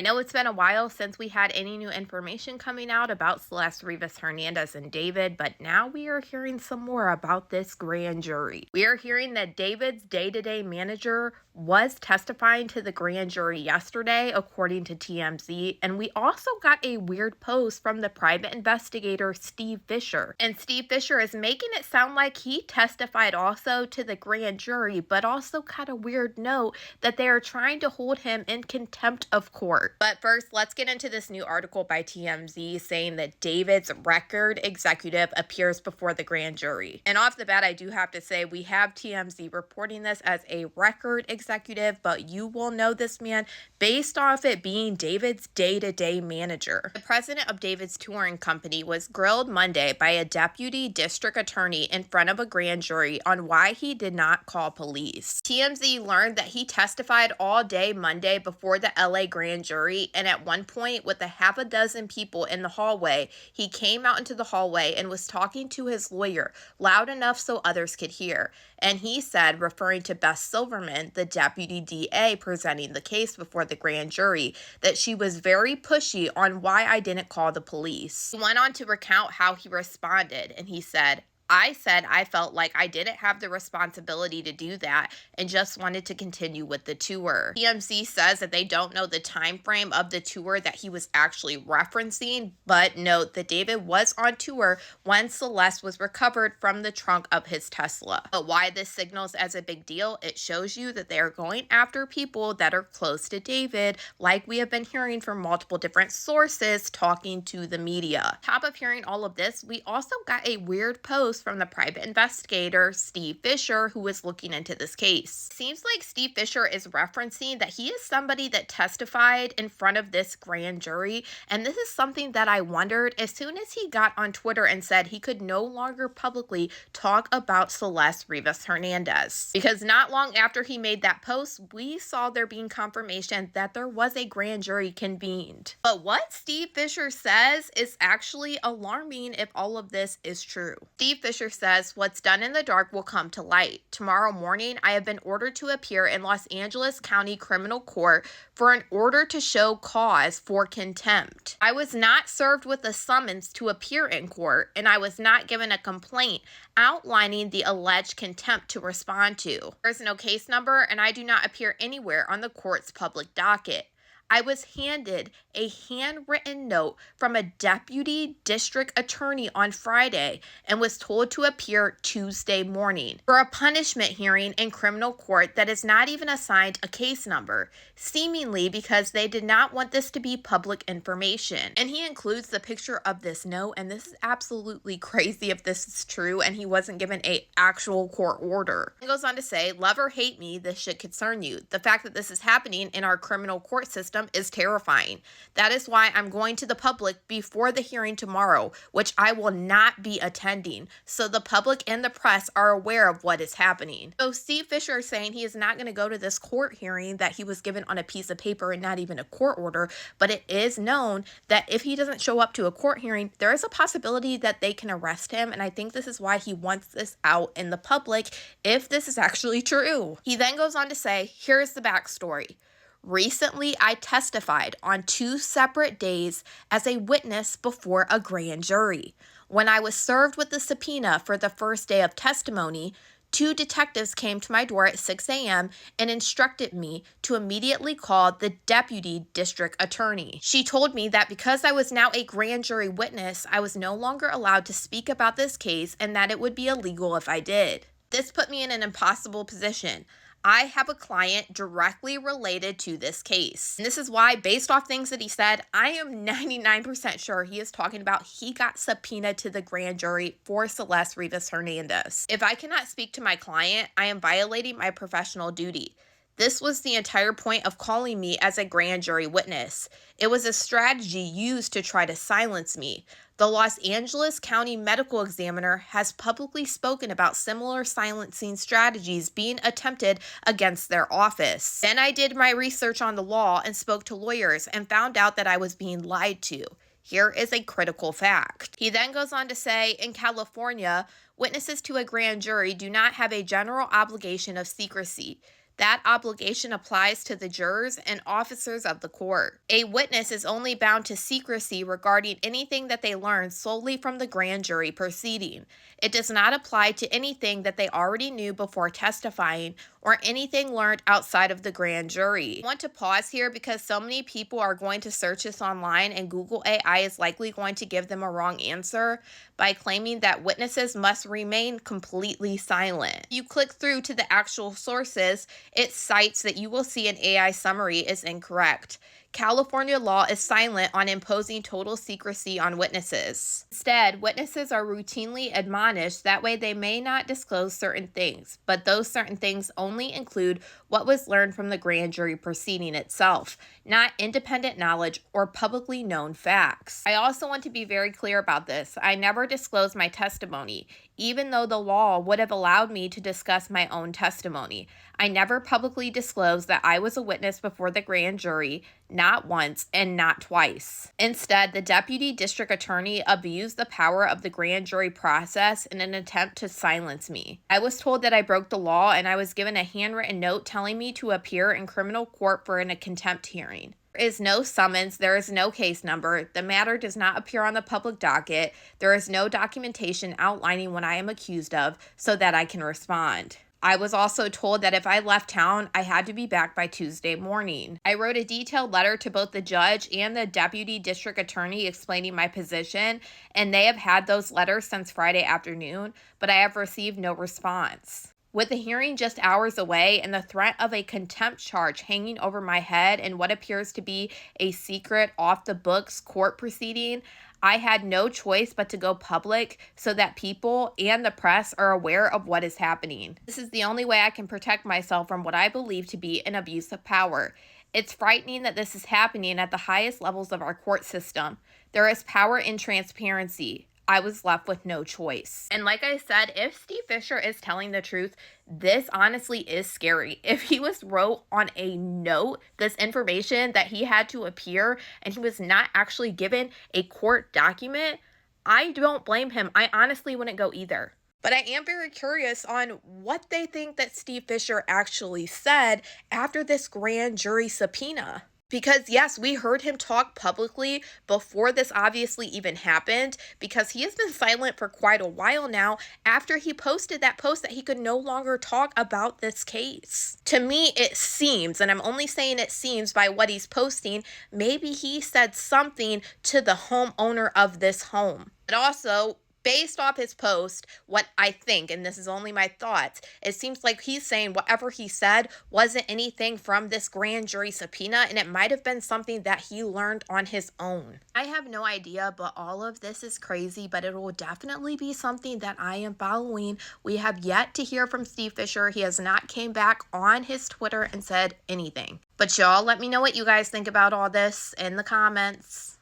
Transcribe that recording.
I know it's been a while since we had any new information coming out about Celeste Rivas Hernandez and David, but now we are hearing some more about this grand jury. We are hearing that David's day-to-day manager was testifying to the grand jury yesterday, according to TMZ, and we also got a weird post from the private investigator Steve Fisher. And Steve Fisher is making it sound like he testified also to the grand jury, but also got a weird note that they are trying to hold him in contempt of court. But first, let's get into this new article by TMZ saying that David's record executive appears before the grand jury. And off the bat, I do have to say we have TMZ reporting this as a record executive, but you will know this man based off it being David's day-to-day manager. The president of David's touring company was grilled Monday by a deputy district attorney in front of a grand jury on why he did not call police. TMZ learned that he testified all day Monday before the LA grand jury, and at one point, with a half a dozen people in the hallway, he came out into the hallway and was talking to his lawyer loud enough so others could hear. And he said, referring to Beth Silverman, the deputy DA presenting the case before the grand jury, that she was very pushy on why I didn't call the police. He went on to recount how he responded, and he said, I said I felt like I didn't have the responsibility to do that and just wanted to continue with the tour. TMZ says that they don't know the time frame of the tour that he was actually referencing, but note that David was on tour when Celeste was recovered from the trunk of his Tesla. But why this signals as a big deal, it shows you that they are going after people that are close to David, like we have been hearing from multiple different sources talking to the media. Top of hearing all of this, we also got a weird post from the private investigator Steve Fisher, who was looking into this case. Seems like Steve Fisher is referencing that he is somebody that testified in front of this grand jury, and this is something that I wondered as soon as he got on Twitter and said he could no longer publicly talk about Celeste Rivas Hernandez. Because not long after he made that post, we saw there being confirmation that there was a grand jury convened. But what Steve Fisher says is actually alarming if all of this is true. Steve Fisher says, what's done in the dark will come to light. Tomorrow morning, I have been ordered to appear in Los Angeles County Criminal Court for an order to show cause for contempt. I was not served with a summons to appear in court, and I was not given a complaint outlining the alleged contempt to respond to. There's no case number, and I do not appear anywhere on the court's public docket. I was handed a handwritten note from a deputy district attorney on Friday and was told to appear Tuesday morning for a punishment hearing in criminal court that is not even assigned a case number, seemingly because they did not want this to be public information. And he includes the picture of this note, and this is absolutely crazy if this is true and he wasn't given an actual court order. He goes on to say, love or hate me, this should concern you. The fact that this is happening in our criminal court system is terrifying. That is why I'm going to the public before the hearing tomorrow, which I will not be attending, so the public and the press are aware of what is happening. So Steve Fisher is saying he is not going to go to this court hearing that he was given on a piece of paper and not even a court order, but it is known that if he doesn't show up to a court hearing, there is a possibility that they can arrest him, and I think this is why he wants this out in the public if this is actually true. He then goes on to say, here's the backstory. Recently, I testified on 2 separate days as a witness before a grand jury. When I was served with the subpoena for the first day of testimony, 2 detectives came to my door at 6 a.m. and instructed me to immediately call the deputy district attorney. She told me that because I was now a grand jury witness, I was no longer allowed to speak about this case and that it would be illegal if I did. This put me in an impossible position. I have a client directly related to this case. And this is why, based off things that he said, I am 99% sure he is talking about he got subpoenaed to the grand jury for Celeste Rivas Hernandez. If I cannot speak to my client, I am violating my professional duty. This was the entire point of calling me as a grand jury witness. It was a strategy used to try to silence me. The Los Angeles County Medical Examiner has publicly spoken about similar silencing strategies being attempted against their office. Then I did my research on the law and spoke to lawyers and found out that I was being lied to. Here is a critical fact. He then goes on to say, in California, witnesses to a grand jury do not have a general obligation of secrecy. That obligation applies to the jurors and officers of the court. A witness is only bound to secrecy regarding anything that they learn solely from the grand jury proceeding. It does not apply to anything that they already knew before testifying or anything learned outside of the grand jury. I want to pause here because so many people are going to search this online and Google AI is likely going to give them a wrong answer by claiming that witnesses must remain completely silent. You click through to the actual sources, it cites that you will see an AI summary is incorrect. California law is silent on imposing total secrecy on witnesses. Instead, witnesses are routinely admonished that way they may not disclose certain things, but those certain things only include what was learned from the grand jury proceeding itself, not independent knowledge or publicly known facts. I also want to be very clear about this. I never disclosed my testimony, even though the law would have allowed me to discuss my own testimony. I never publicly disclosed that I was a witness before the grand jury, not once and not twice. Instead, the deputy district attorney abused the power of the grand jury process in an attempt to silence me. I was told that I broke the law and I was given a handwritten note telling me to appear in criminal court for a contempt hearing. There is no summons, there is no case number, the matter does not appear on the public docket, there is no documentation outlining what I am accused of so that I can respond. I was also told that if I left town, I had to be back by Tuesday morning. I wrote a detailed letter to both the judge and the deputy district attorney explaining my position, and they have had those letters since Friday afternoon, but I have received no response. With the hearing just hours away and the threat of a contempt charge hanging over my head and what appears to be a secret off-the-books court proceeding, I had no choice but to go public so that people and the press are aware of what is happening. This is the only way I can protect myself from what I believe to be an abuse of power. It's frightening that this is happening at the highest levels of our court system. There is power in transparency. I was left with no choice. And like I said, if Steve Fisher is telling the truth, this honestly is scary. If he wrote on a note this information that he had to appear and he was not actually given a court document, I don't blame him. I honestly wouldn't go either. But I am very curious on what they think that Steve Fisher actually said after this grand jury subpoena. Because yes, we heard him talk publicly before this obviously even happened, because he has been silent for quite a while now after he posted that post that he could no longer talk about this case. To me, it seems, and I'm only saying it seems by what he's posting, maybe he said something to the homeowner of this home. But also, based off his post, what I think, and this is only my thoughts, it seems like he's saying whatever he said wasn't anything from this grand jury subpoena, and it might have been something that he learned on his own. I have no idea, but all of this is crazy, but it will definitely be something that I am following. We have yet to hear from Steve Fisher. He has not came back on his Twitter and said anything. But y'all, let me know what you guys think about all this in the comments.